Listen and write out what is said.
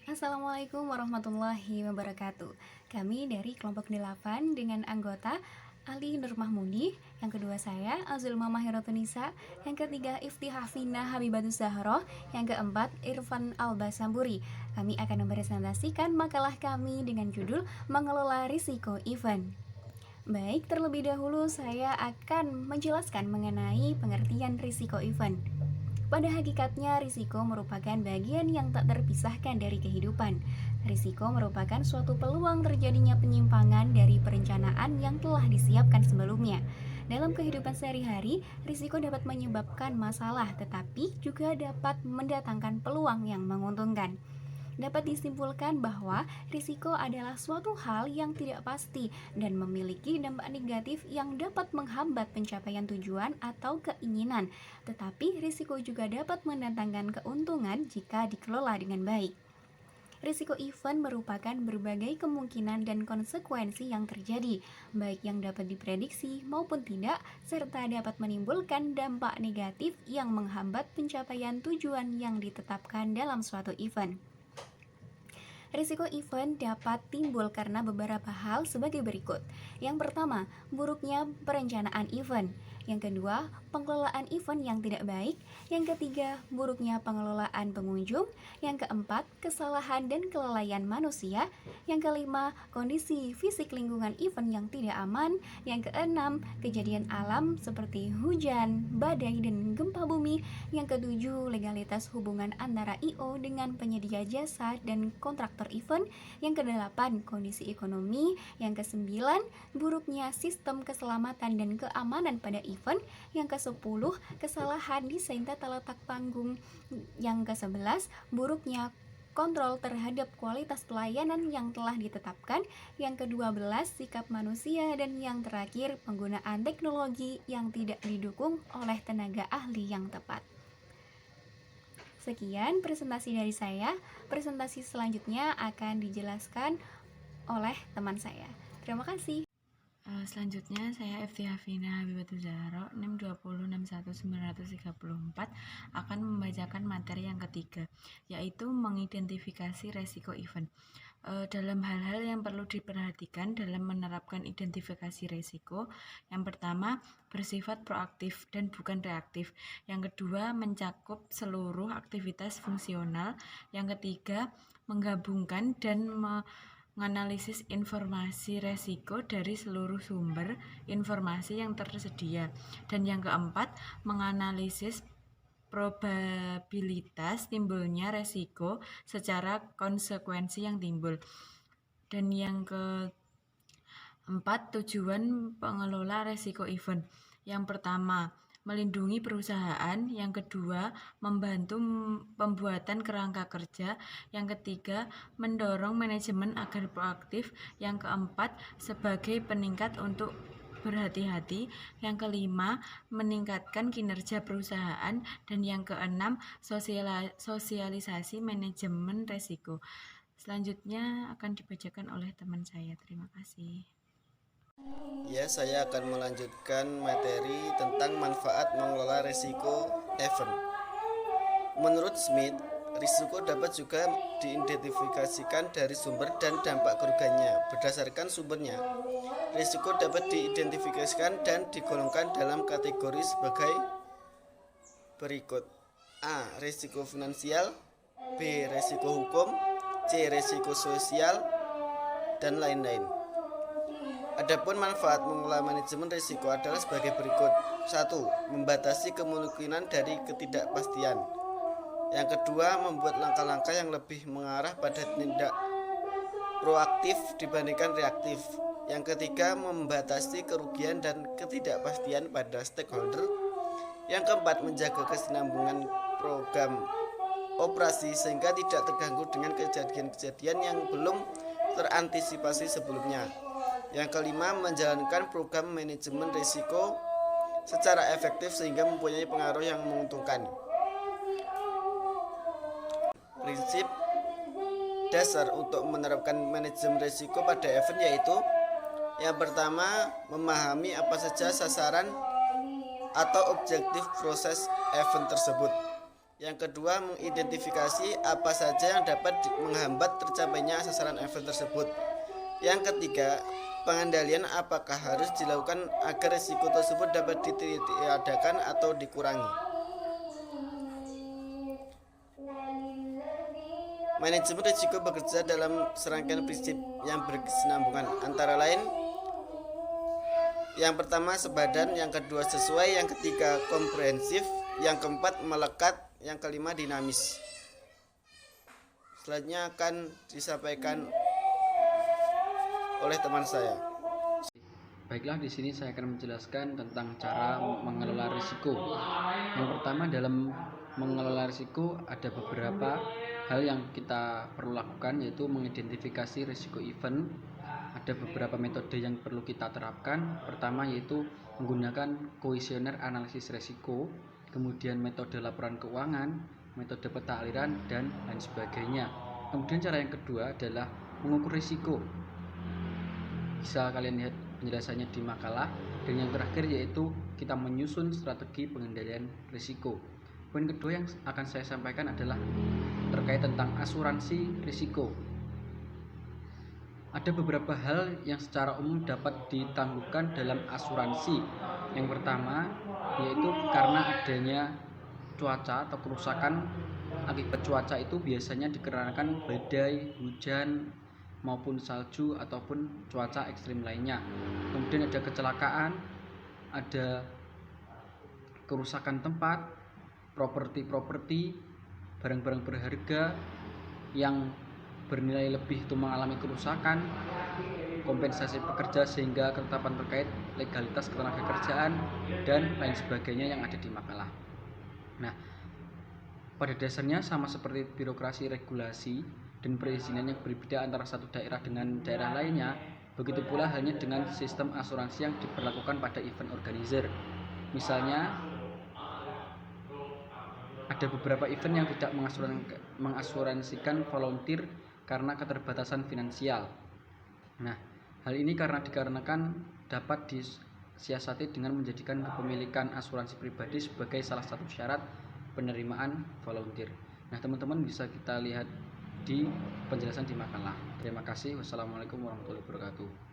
Assalamualaikum warahmatullahi wabarakatuh. Kami dari kelompok 8 dengan anggota Ali Nur Mahmudi, yang kedua saya Azulma Mahirotunisa, yang ketiga Ifti Hafina Habibatus Zahroh, yang keempat Irfan Albasamburi. Kami akan mempresentasikan makalah kami dengan judul Mengelola Risiko Event. Baik, terlebih dahulu saya akan menjelaskan mengenai pengertian risiko event. Pada hakikatnya, risiko merupakan bagian yang tak terpisahkan dari kehidupan. Risiko merupakan suatu peluang terjadinya penyimpangan dari perencanaan yang telah disiapkan sebelumnya. Dalam kehidupan sehari-hari, risiko dapat menyebabkan masalah, tetapi juga dapat mendatangkan peluang yang menguntungkan. Dapat disimpulkan bahwa risiko adalah suatu hal yang tidak pasti dan memiliki dampak negatif yang dapat menghambat pencapaian tujuan atau keinginan. Tetapi risiko juga dapat mendatangkan keuntungan jika dikelola dengan baik. Risiko event merupakan berbagai kemungkinan dan konsekuensi yang terjadi, baik yang dapat diprediksi maupun tidak, serta dapat menimbulkan dampak negatif yang menghambat pencapaian tujuan yang ditetapkan dalam suatu event. Risiko event dapat timbul karena beberapa hal sebagai berikut. Yang pertama, buruknya perencanaan event. Yang kedua, pengelolaan event yang tidak baik. Yang ketiga, buruknya pengelolaan pengunjung. Yang keempat, kesalahan dan kelalaian manusia. Yang kelima, kondisi fisik lingkungan event yang tidak aman. Yang keenam, kejadian alam seperti hujan, badai, dan gempa bumi. Yang ketujuh, legalitas hubungan antara I.O. dengan penyedia jasa dan kontraktor event. Yang kedelapan, kondisi ekonomi. Yang kesembilan, buruknya sistem keselamatan dan keamanan pada event. Yang ke-10, kesalahan desain tata letak panggung. Yang ke-11, buruknya kontrol terhadap kualitas pelayanan yang telah ditetapkan. Yang ke-12, sikap manusia. Dan yang terakhir, penggunaan teknologi yang tidak didukung oleh tenaga ahli yang tepat. Sekian presentasi dari saya. Presentasi selanjutnya akan dijelaskan oleh teman saya. Terima kasih. Selanjutnya saya Ifti Hafina Habibatus Zahroh NIM 2061934 akan membacakan materi yang ketiga, yaitu mengidentifikasi resiko event. Dalam hal-hal yang perlu diperhatikan dalam menerapkan identifikasi resiko, yang pertama bersifat proaktif dan bukan reaktif, yang kedua mencakup seluruh aktivitas fungsional, yang ketiga menggabungkan dan menganalisis informasi resiko dari seluruh sumber informasi yang tersedia, dan yang keempat menganalisis probabilitas timbulnya resiko secara konsekuensi yang timbul, dan yang keempat tujuan pengelola resiko event. Yang pertama, melindungi perusahaan. Yang kedua, membantu pembuatan kerangka kerja. Yang ketiga, mendorong manajemen agar proaktif. Yang keempat, sebagai peningkat untuk berhati-hati. Yang kelima, meningkatkan kinerja perusahaan. Dan yang keenam, sosialisasi manajemen resiko. Selanjutnya akan dibacakan oleh teman saya. Terima kasih. Ya, saya akan melanjutkan materi tentang manfaat mengelola risiko event. Menurut Smith, risiko dapat juga diidentifikasikan dari sumber dan dampak kerugiannya. Berdasarkan sumbernya, risiko dapat diidentifikasikan dan digolongkan dalam kategori sebagai berikut. A. Risiko finansial. B. Risiko hukum. C. Risiko sosial, dan lain-lain. Adapun manfaat mengelola manajemen risiko adalah sebagai berikut. 1. Membatasi kemungkinan dari ketidakpastian. Yang kedua, membuat langkah-langkah yang lebih mengarah pada tindak proaktif dibandingkan reaktif. Yang ketiga, membatasi kerugian dan ketidakpastian pada stakeholder. Yang keempat, menjaga kesinambungan program operasi sehingga tidak terganggu dengan kejadian-kejadian yang belum terantisipasi sebelumnya. Yang kelima, menjalankan program manajemen risiko secara efektif sehingga mempunyai pengaruh yang menguntungkan. Prinsip dasar untuk menerapkan manajemen risiko pada event yaitu: yang pertama, memahami apa saja sasaran atau objektif proses event tersebut. Yang kedua, mengidentifikasi apa saja yang dapat menghambat tercapainya sasaran event tersebut. Yang ketiga, pengendalian apakah harus dilakukan agar risiko tersebut dapat ditiadakan atau dikurangi. Manajemen risiko bekerja dalam serangkaian prinsip yang berkesinambungan, antara lain yang pertama sebadan, yang kedua sesuai, yang ketiga komprehensif, yang keempat melekat, yang kelima dinamis. Selanjutnya akan disampaikan oleh teman saya. Baiklah, di sini saya akan menjelaskan tentang cara mengelola risiko. Yang pertama, dalam mengelola risiko ada beberapa hal yang kita perlu lakukan, yaitu mengidentifikasi risiko event. Ada beberapa metode yang perlu kita terapkan. Pertama yaitu menggunakan kuesioner analisis risiko, kemudian metode laporan keuangan, metode peta aliran, dan lain sebagainya. Kemudian cara yang kedua adalah mengukur risiko. Bisa kalian lihat penjelasannya di makalah. Dan yang terakhir yaitu kita menyusun strategi pengendalian risiko. Poin kedua yang akan saya sampaikan adalah terkait tentang asuransi risiko. Ada beberapa hal yang secara umum dapat ditangguhkan dalam asuransi. Yang pertama yaitu karena adanya cuaca atau kerusakan akibat cuaca itu biasanya dikarenakan badai, hujan, maupun salju ataupun cuaca ekstrim lainnya. Kemudian ada kecelakaan, ada kerusakan tempat, properti, barang-barang berharga yang bernilai lebih itu mengalami kerusakan, kompensasi pekerja sehingga ketetapan terkait legalitas ketenagakerjaan, dan lain sebagainya yang ada di makalah. Nah, pada dasarnya sama seperti birokrasi regulasi dan perizinan yang berbeda antara satu daerah dengan daerah lainnya, begitu pula halnya dengan sistem asuransi yang diberlakukan pada event organizer. Misalnya, ada beberapa event yang tidak mengasuransikan volunteer karena keterbatasan finansial. Nah, hal ini dikarenakan dapat disiasati dengan menjadikan kepemilikan asuransi pribadi sebagai salah satu syarat penerimaan volunteer. Nah, teman-teman bisa kita lihat di penjelasan di makalah. Terima kasih. Wassalamualaikum warahmatullahi wabarakatuh.